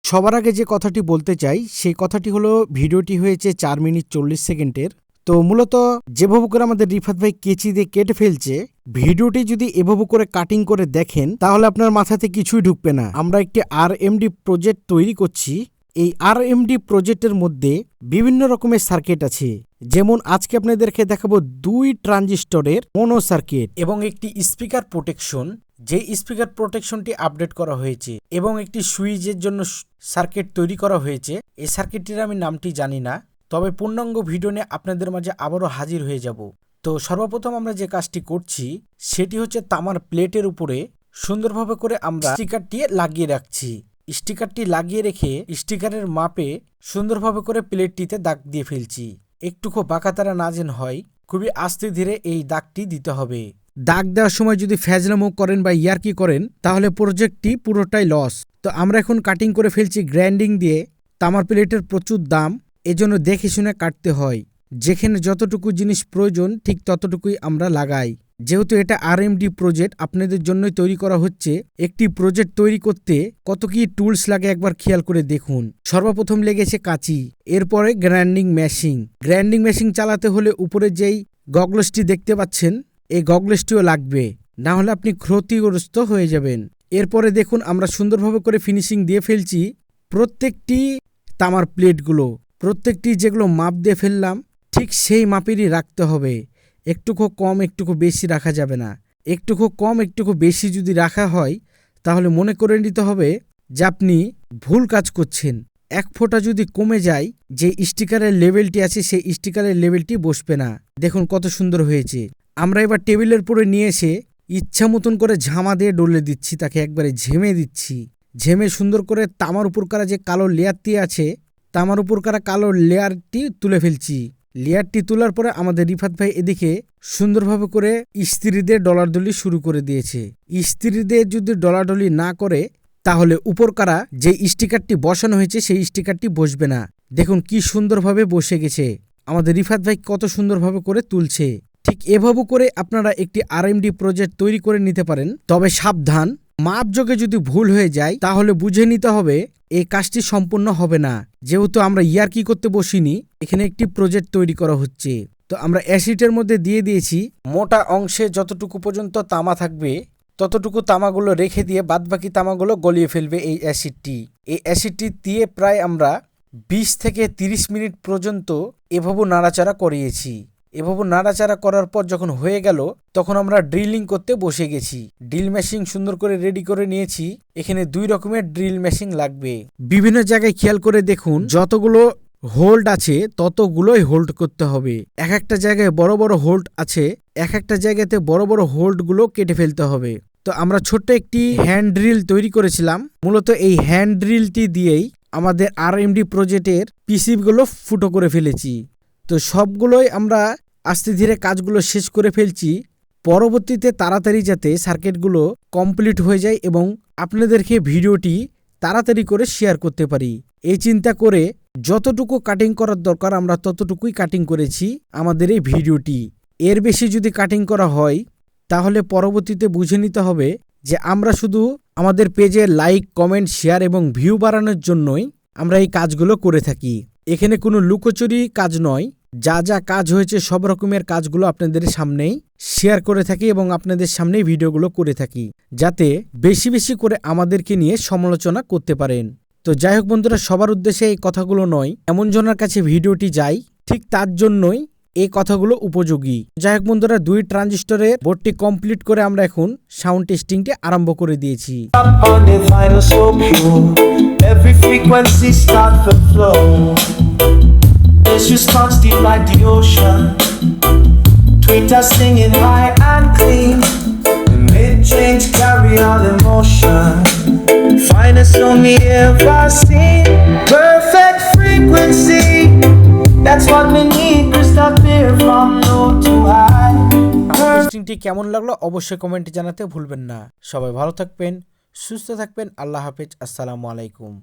সবার আগে যে কথাটি বলতে চাই সেই কথাটি হলো ভিডিওটি হয়েছে 4 মিনিট 40 সেকেন্ডের। তো মূলত যেভাবে করে আমাদের রিফাত ভাই কেচি দিয়ে কেটে ফেলছে, ভিডিওটি যদি এভাবে করে কাটিং করে দেখেন তাহলে আপনার মাথাতে কিছুই ঢুকবে না। আমরা একটি RMD প্রজেক্ট তৈরি করছি। এই RMD প্রজেক্টের মধ্যে বিভিন্ন রকমের সার্কিট আছে, যেমন আজকে আপনাদেরকে দেখাবো 2 ট্রানজিস্টরের মনো সার্কিট এবং একটি স্পিকার প্রোটেকশন, যে স্পিকার প্রোটেকশনটি আপডেট করা হয়েছে, এবং একটি সুইচের জন্য সার্কিট তৈরি করা হয়েছে। এই সার্কিটটির আমি নামটি জানি না, তবে পূর্ণাঙ্গ ভিডিও নিয়ে আপনাদের মাঝে আবারও হাজির হয়ে যাব। তো সর্বপ্রথম আমরা যে কাজটি করছি সেটি হচ্ছে তামার প্লেটের উপরে সুন্দরভাবে করে আমরা স্টিকারটি লাগিয়ে রাখছি। স্টিকারটি লাগিয়ে রেখে স্টিকারের মাপে সুন্দরভাবে করে প্লেটটিতে দাগ দিয়ে ফেলছি। একটু খুব বাঁকাতারা না যেন হয়, খুবই আস্তে ধীরে এই দাগটি দিতে হবে। দাগ দেওয়ার সময় যদি ফ্যাজলামো করেন বা ইয়ারকি করেন তাহলে প্রজেক্টটি পুরোটাই লস। তো আমরা এখন কাটিং করে ফেলছি গ্রাইন্ডিং দিয়ে। তামার প্লেটের প্রচুর দাম, এজন্য দেখে শুনে কাটতে হয়। যেখানে যতটুকু জিনিস প্রয়োজন ঠিক ততটুকুই আমরা লাগাই। যেহেতু এটা RMD প্রজেক্ট আপনাদের জন্যই তৈরি করা হচ্ছে, একটি প্রজেক্ট তৈরি করতে কত কি টুলস লাগে একবার খেয়াল করে দেখুন। সর্বপ্রথম লেগেছে কাঁচি, এরপরে গ্রাইন্ডিং মেশিন। গ্রাইন্ডিং মেশিন চালাতে হলে উপরে যেই গগলসটি দেখতে পাচ্ছেন এই গগলসটিও লাগবে, না হলে আপনি ক্ষতিগ্রস্ত হয়ে যাবেন। এরপরে দেখুন আমরা সুন্দরভাবে করে ফিনিশিং দিয়ে ফেলছি প্রত্যেকটি তামার প্লেটগুলো। প্রত্যেকটি যেগুলো মাপ দিয়ে ফেললাম ঠিক সেই মাপেরই রাখতে হবে। একটুকু কম একটুকু বেশি রাখা যাবে না। একটুকু কম একটুকু বেশি যদি রাখা হয় তাহলে মনে করে নিতে হবে যে আপনি ভুল কাজ করছেন। এক ফোঁটা যদি কমে যায়, যে স্টিকারের লেভেলটি আছে সেই স্টিকারের লেভেলটি বসবে না। দেখুন কত সুন্দর হয়েছে। আমরা এবার টেবিলের উপরে নিয়ে এসে ইচ্ছা মতন করে ঝামা দিয়ে ডলে দিচ্ছি, তাকে একবারে ঝেমে দিচ্ছি। ঝেমে সুন্দর করে তামার উপর কারা যে কালো লেয়ারটি আছে তামার উপর কারা কালো লেয়ারটি তুলে ফেলছি। লেয়ারটি তোলার পরে আমাদের রিফাত ভাই এদিকে সুন্দরভাবে করে ইস্ত্রি দিয়ে ডলাডলি শুরু করে দিয়েছে। ইস্ত্রি দিয়ে যদি ডলাডলি না করে তাহলে উপর কারা যে স্টিকারটি বসানো হয়েছে সেই স্টিকারটি বসবে না। দেখুন কি সুন্দরভাবে বসে গেছে। আমাদের রিফাত ভাই কত সুন্দরভাবে করে তুলছে। ঠিক এভাবে করে আপনারা একটি RMD প্রজেক্ট তৈরি করে নিতে পারেন। তবে সাবধান, মাপযোগে যদি ভুল হয়ে যায় তাহলে বুঝে নিতে হবে এই কাজটি সম্পূর্ণ হবে না। যেহেতু আমরা ইয়ারকি করতে বসিনি, এখানে একটি প্রজেক্ট তৈরি করা হচ্ছে। তো আমরা অ্যাসিডের মধ্যে দিয়ে দিয়েছি মোটা অংশে যতটুকু পর্যন্ত তামা থাকবে ততটুকু তামাগুলো রেখে দিয়ে বাদবাকি তামাগুলো গলিয়ে ফেলবে এই অ্যাসিডটি। এই অ্যাসিডটি দিয়ে প্রায় আমরা 20 থেকে 30 মিনিট পর্যন্ত এভাবে নাড়াচাড়া করিয়েছি। এভাবে নাড়াচাড়া করার পর যখন হয়ে গেল তখন আমরা ড্রিলিং করতে বসে গেছি। ড্রিল মেশিন সুন্দর করে রেডি করে নিয়েছি। এখানে 2 রকমের ড্রিল মেশিন লাগবে। বিভিন্ন জায়গায় খেয়াল করে দেখুন যতগুলো হোল্ড আছে ততগুলোই হোল্ড করতে হবে। এক একটা জায়গায় বড় বড় হোল্ড আছে, এক একটা জায়গাতে বড় বড় হোল্ডগুলো কেটে ফেলতে হবে। তো আমরা ছোট্ট একটি হ্যান্ড ড্রিল তৈরি করেছিলাম। মূলত এই হ্যান্ড ড্রিলটি দিয়েই আমাদের RMD প্রজেক্টের পিসিগুলো ফুটো করে ফেলেছি। তো সবগুলোই আমরা আস্তে ধীরে কাজগুলো শেষ করে ফেলছি, পরবর্তীতে তাড়াতাড়ি যাতে সার্কিটগুলো কমপ্লিট হয়ে যায় এবং আপনাদেরকে ভিডিওটি তাড়াতাড়ি করে শেয়ার করতে পারি। এই চিন্তা করে যতটুকু কাটিং করার দরকার আমরা ততটুকুই কাটিং করেছি আমাদের এই ভিডিওটি। এর বেশি যদি কাটিং করা হয় তাহলে পরবর্তীতে বুঝে নিতে হবে যে আমরা শুধু আমাদের পেজে লাইক, কমেন্ট, শেয়ার এবং ভিউ বাড়ানোর জন্যই আমরা এই কাজগুলো করে থাকি। এখানে কোনো লুকোচুরি কাজ নয়। যা যা কাজ হয়েছে সব রকমের কাজগুলো আপনাদের সামনেই শেয়ার করে থাকি এবং আপনাদের সামনেই ভিডিওগুলো করে থাকি, যাতে বেশি বেশি করে আমাদেরকে নিয়ে সমালোচনা করতে পারেন। তো যাই হোক বন্ধুরা, সবার উদ্দেশ্যে এই কথাগুলো নয়, এমন জনের কাছে ভিডিওটি যায় ঠিক তার জন্যই এই কথাগুলো উপযোগী। যাই হোক বন্ধুরা, 2 ট্রানজিস্টরের বোর্ডটি কমপ্লিট করে আমরা এখন সাউন্ড টেস্টিংটি আরম্ভ করে দিয়েছি। Every frequency starts to flow. This response deep like the ocean. Tweet us singing high and clean. Mid-change carry all emotion. Finest song we ever seen. Perfect frequency. That's what we need. Crystal clear from low to high. টেস্টিংটি কেমন লাগলো অবশ্যই কমেন্টে জানাতে ভুলবেন না। সবাই ভালো থাকবেন, সুস্থ থাকবেন। আল্লাহ হাফেজ। আসসালামু আলাইকুম।